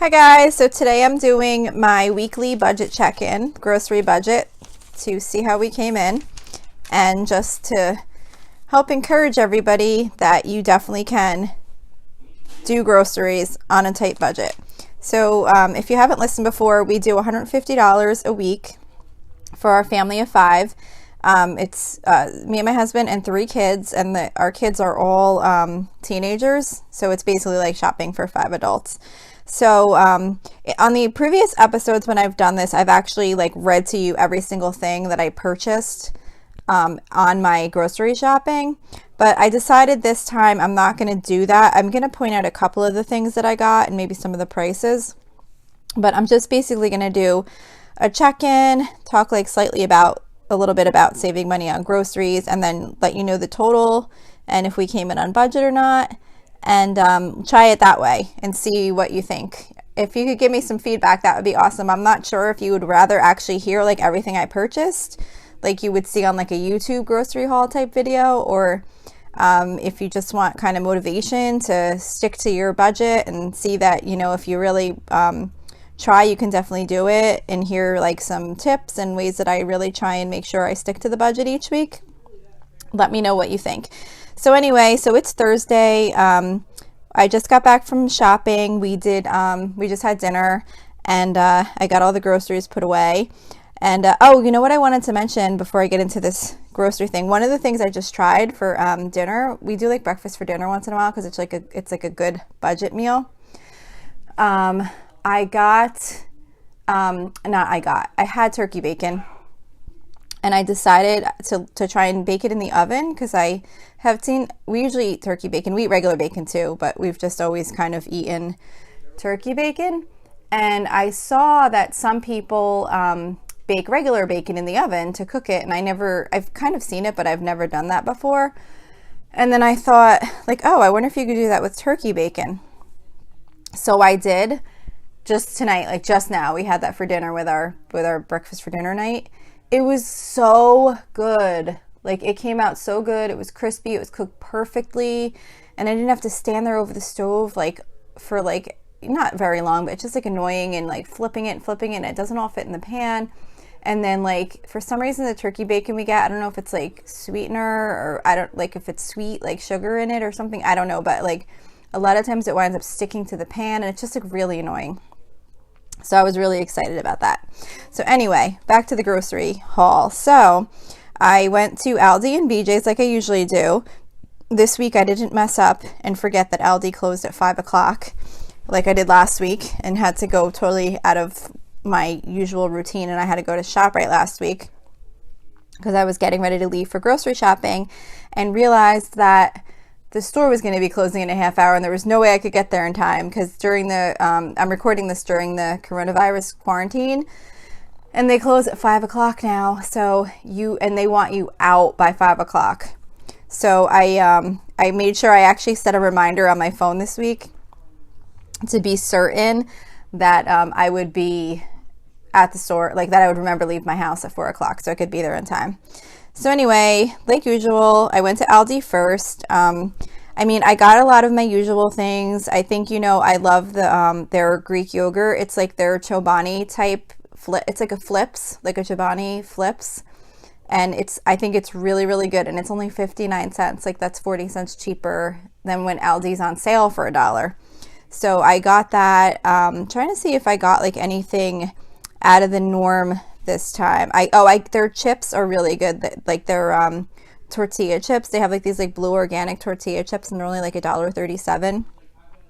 Hi guys, so today I'm doing my weekly budget check-in, grocery budget, to see how we came in and just to help encourage everybody that you definitely can do groceries on a tight budget. So if you haven't listened before, we do $150 a week for our family of 5. It's me and my husband and 3 kids, and our kids are all teenagers, so it's basically like shopping for 5 adults. So on the previous episodes when I've done this, I've actually like read to you every single thing that I purchased on my grocery shopping, but I decided this time I'm not going to do that. I'm going to point out a couple of the things that I got and maybe some of the prices, but I'm just basically going to do a check-in, talk like slightly about a little bit about saving money on groceries, and then let you know the total and if we came in on budget or not, and try it that way and see what you think. If you could give me some feedback, that would be awesome. I'm not sure if you would rather actually hear like everything I purchased, like you would see on like a YouTube grocery haul type video, or if you just want kind of motivation to stick to your budget and see that, you know, if you really try, you can definitely do it, and hear like some tips and ways that I really try and make sure I stick to the budget each week. Let me know what you think. So anyway, so it's Thursday. I just got back from shopping. We just had dinner, and I got all the groceries put away. And oh, you know what I wanted to mention before I get into this grocery thing? One of the things I just tried for dinner, we do like breakfast for dinner once in a while because it's like a good budget meal. I had turkey bacon, and I decided to try and bake it in the oven because we usually eat turkey bacon. We eat regular bacon too, but we've just always kind of eaten turkey bacon. And I saw that some people bake regular bacon in the oven to cook it, and I've kind of seen it, but I've never done that before. And then I thought like, oh, I wonder if you could do that with turkey bacon. So I did. Just tonight, like just now, we had that for dinner with our breakfast for dinner night. It was so good. Like it came out so good. It was crispy. It was cooked perfectly, and I didn't have to stand there over the stove like for like not very long, but it's just like annoying and like flipping it, and it doesn't all fit in the pan. And then like for some reason the turkey bacon we get, I don't know if it's like sweetener or I don't like if it's sweet like sugar in it or something. I don't know, but like a lot of times it winds up sticking to the pan, and it's just like really annoying. So I was really excited about that. So anyway, back to the grocery haul. So I went to Aldi and BJ's like I usually do. This week I didn't mess up and forget that Aldi closed at 5 o'clock like I did last week, and had to go totally out of my usual routine, and I had to go to ShopRite last week because I was getting ready to leave for grocery shopping and realized that the store was going to be closing in a half hour, and there was no way I could get there in time because during the I'm recording this during the coronavirus quarantine, and they close at 5 o'clock now. So they want you out by 5 o'clock. So I made sure I actually set a reminder on my phone this week to be certain that I would be at the store, like that I would remember to leave my house at 4 o'clock so I could be there in time. So anyway, like usual, I went to Aldi first. I got a lot of my usual things. I think, I love their Greek yogurt. It's like their Chobani type flip. It's like a flips, like a Chobani flips. And I think it's really, really good. And it's only 59 cents. Like that's 40 cents cheaper than when Aldi's on sale for $1. So I got that. Trying to see if I got like anything out of the norm this time. Their chips are really good. Like their tortilla chips. They have like these like blue organic tortilla chips, and they're only like $1.37.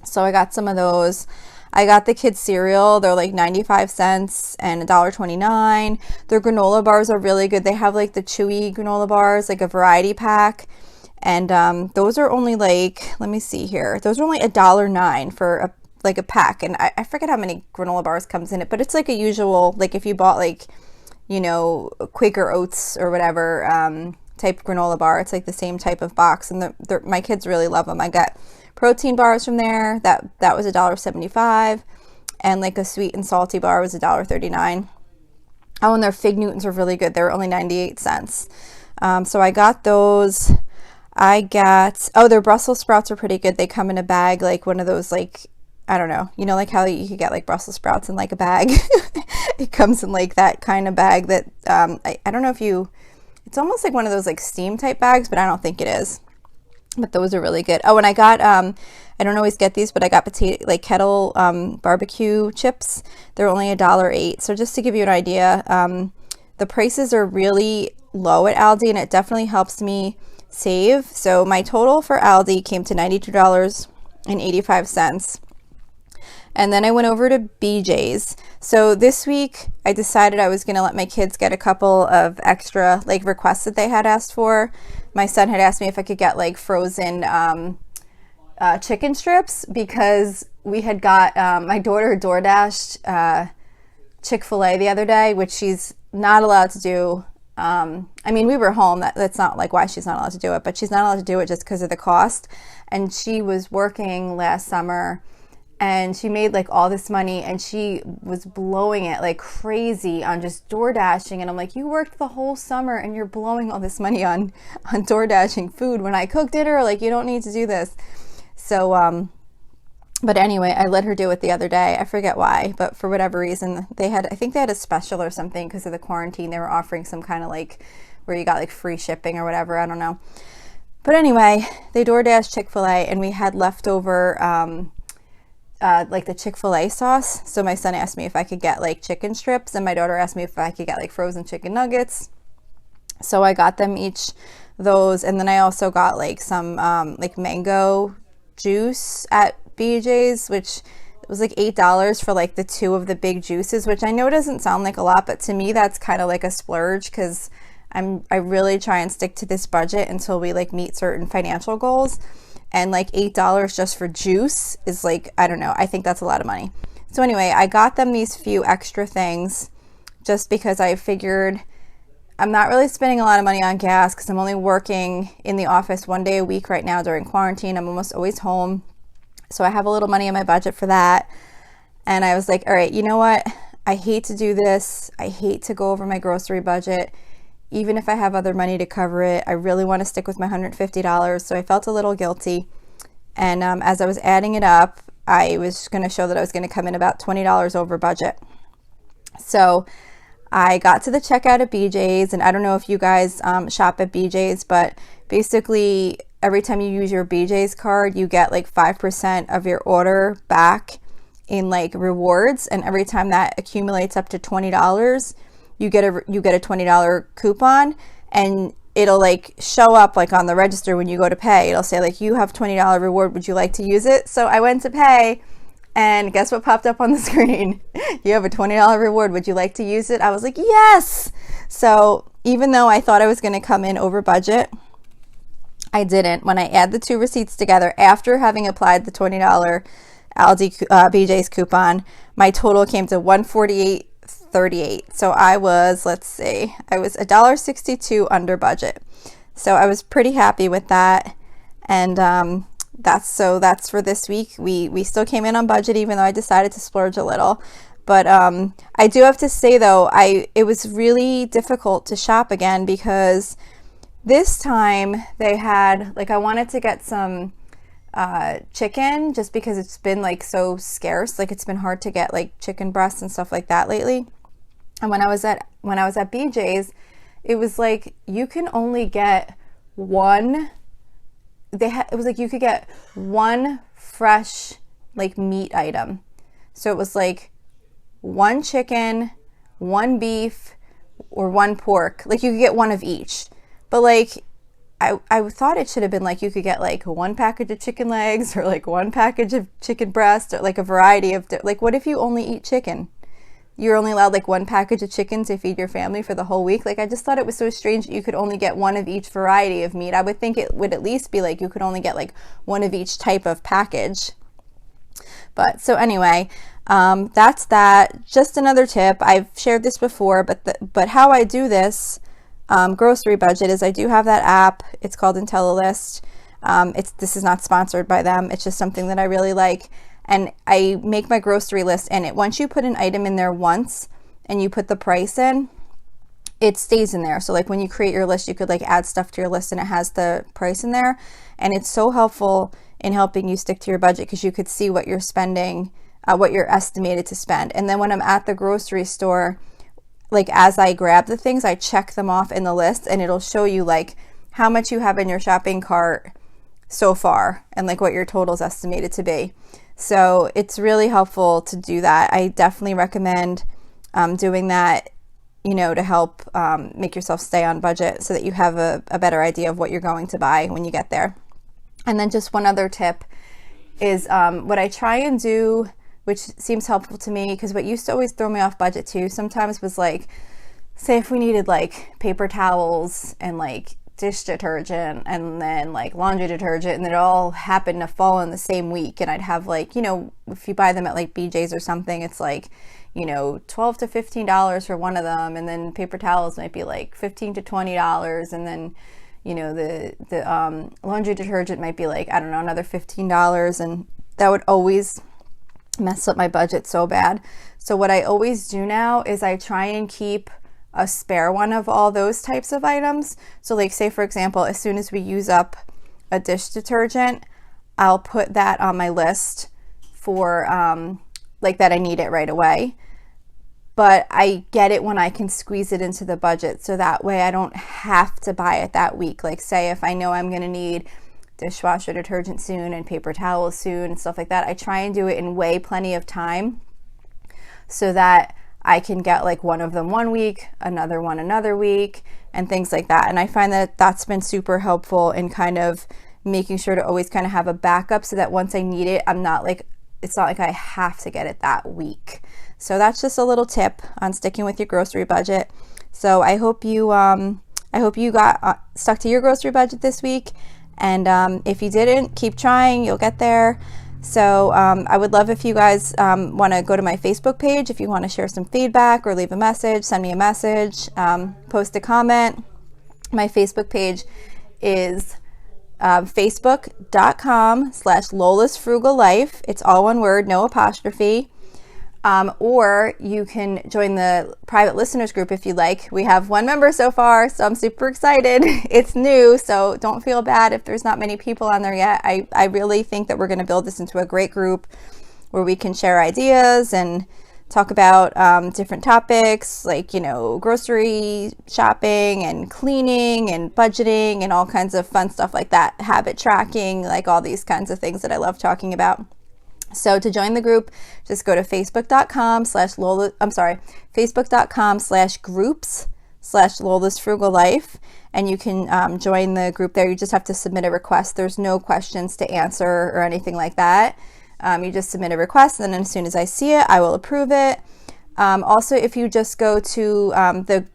So I got some of those. I got the kids cereal. They're like 95 cents and $1.29. Their granola bars are really good. They have like the chewy granola bars, like a variety pack. And those are only like, let me see here. Those are only $1.09 for a pack. And I forget how many granola bars comes in it, but it's like a usual, like if you bought like, Quaker Oats or whatever type granola bar, it's like the same type of box. And my kids really love them. I got protein bars from there. That was $1.75. And like a sweet and salty bar was $1.39. Oh, and their Fig Newtons are really good. They were only 98 cents. So I got those. Their Brussels sprouts are pretty good. They come in a bag, like one of those, like, I don't know, you know, like how you could get like Brussels sprouts in like a bag. It comes in like that kind of bag that I don't know if you, it's almost like one of those like steam type bags, but I don't think it is. But those are really good. Oh, and I got I don't always get these, but I got potato like kettle barbecue chips. They're only $1.08. So just to give you an idea, the prices are really low at Aldi, and it definitely helps me save. So my total for Aldi came to $92.85. And then I went over to BJ's. So this week I decided I was going to let my kids get a couple of extra like requests that they had asked for. My son had asked me if I could get like frozen chicken strips, because we had got my daughter DoorDashed Chick-fil-A the other day, which she's not allowed to do. I mean, we were home. That's not like why she's not allowed to do it, but she's not allowed to do it just because of the cost. And she was working last summer, and she made like all this money, and she was blowing it like crazy on just door dashing. And I'm like, you worked the whole summer and you're blowing all this money on door dashing food when I cook dinner. Like, you don't need to do this. So, but anyway, I let her do it the other day. I forget why, but for whatever reason, I think they had a special or something because of the quarantine. They were offering some kind of like where you got like free shipping or whatever. I don't know. But anyway, they DoorDashed Chick-fil-A, and we had leftover like the Chick-fil-A sauce. So my son asked me if I could get like chicken strips, and my daughter asked me if I could get like frozen chicken nuggets. So I got them each those, and then I also got like some like mango juice at BJ's, which was like $8 for like the two of the big juices, which I know doesn't sound like a lot, but to me that's kind of like a splurge, because I really try and stick to this budget until we like meet certain financial goals. And like $8 just for juice is like, I don't know, I think that's a lot of money. So anyway, I got them these few extra things just because I figured I'm not really spending a lot of money on gas, because I'm only working in the office one day a week right now during quarantine. I'm almost always home. So I have a little money in my budget for that. And I was like, all right, you know what? I hate to do this. I hate to go over my grocery budget. Even if I have other money to cover it, I really want to stick with my $150. So I felt a little guilty. And as I was adding it up, I was going to show that I was going to come in about $20 over budget. So I got to the checkout at BJ's, and I don't know if you guys shop at BJ's, but basically every time you use your BJ's card, you get like 5% of your order back in like rewards. And every time that accumulates up to $20, you get a $20 coupon, and it'll like show up like on the register when you go to pay. It'll say like, you have $20 reward. Would you like to use it? So I went to pay, and guess what popped up on the screen? You have a $20 reward. Would you like to use it? I was like, yes. So even though I thought I was going to come in over budget, I didn't. When I add the two receipts together after having applied the $20 Aldi BJ's coupon, my total came to $148.38. So I was, let's see, I was $1.62 under budget. So I was pretty happy with that. And that's for this week. We still came in on budget, even though I decided to splurge a little. But I do have to say though, it was really difficult to shop again, because this time they had like, I wanted to get some chicken, just because it's been like so scarce. Like, it's been hard to get like chicken breasts and stuff like that lately. And when I was at BJ's, it was like you can only get one. It was like you could get one fresh like meat item. So it was like one chicken, one beef, or one pork. Like you could get one of each. But like I thought it should have been like you could get like one package of chicken legs, or like one package of chicken breast, or like a variety of like, what if you only eat chicken? You're only allowed like one package of chicken to feed your family for the whole week. Like, I just thought it was so strange that you could only get one of each variety of meat. I would think it would at least be like you could only get like one of each type of package. But so anyway, that's that. Just another tip. I've shared this before, but how I do this grocery budget is I do have that app. It's called IntelliList. This is not sponsored by them. It's just something that I really like. And I make my grocery list, and once you put an item in there once and you put the price in, it stays in there. So like when you create your list, you could like add stuff to your list and it has the price in there. And it's so helpful in helping you stick to your budget, because you could see what you're spending, what you're estimated to spend. And then when I'm at the grocery store, like as I grab the things, I check them off in the list, and it'll show you like how much you have in your shopping cart so far and like what your total is estimated to be. So it's really helpful to do that. I definitely recommend doing that, you know, to help make yourself stay on budget so that you have a better idea of what you're going to buy when you get there. And then just one other tip is what I try and do, which seems helpful to me, because what used to always throw me off budget too sometimes was like, say if we needed like paper towels and like dish detergent and then like laundry detergent, and it all happened to fall in the same week, and I'd have like, you know, if you buy them at like BJ's or something, it's like, you know, $12 to $15 for one of them, and then paper towels might be like $15 to $20, and then, you know, the laundry detergent might be like, I don't know, another $15, and that would always mess up my budget so bad. So what I always do now is I try and keep a spare one of all those types of items. So like, say for example, as soon as we use up a dish detergent, I'll put that on my list for like that I need it right away. But I get it when I can squeeze it into the budget, so that way I don't have to buy it that week. Like say if I know I'm going to need dishwasher detergent soon and paper towels soon and stuff like that, I try and do it in way plenty of time so that I can get like one of them one week, another one another week, and things like that. And I find that that's been super helpful in kind of making sure to always kind of have a backup, so that once I need it, I'm not like, it's not like I have to get it that week. So that's just a little tip on sticking with your grocery budget. So I hope you got stuck to your grocery budget this week. And if you didn't, keep trying, you'll get there. So I would love if you guys want to go to my Facebook page if you want to share some feedback or leave a message, send me a message, post a comment. My Facebook page is facebook.com/Lola's Frugal Life. It's all one word, no apostrophe. Or you can join the private listeners group if you like. We have one member so far, so I'm super excited. It's new, so don't feel bad if there's not many people on there yet. I really think that we're going to build this into a great group where we can share ideas and talk about different topics like, you know, grocery shopping and cleaning and budgeting and all kinds of fun stuff like that, habit tracking, like all these kinds of things that I love talking about. So to join the group, just go to facebook.com/groups/Lola's Frugal Life, and you can join the group there. You just have to submit a request. There's no questions to answer or anything like that. You just submit a request, and then as soon as I see it, I will approve it. Also, if you just go to the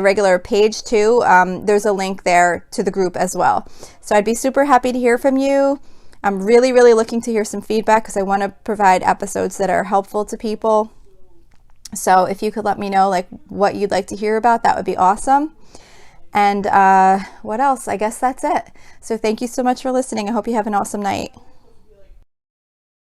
regular page too, there's a link there to the group as well. So I'd be super happy to hear from you. I'm really, really looking to hear some feedback because I want to provide episodes that are helpful to people. So if you could let me know like what you'd like to hear about, that would be awesome. And what else? I guess that's it. So thank you so much for listening. I hope you have an awesome night.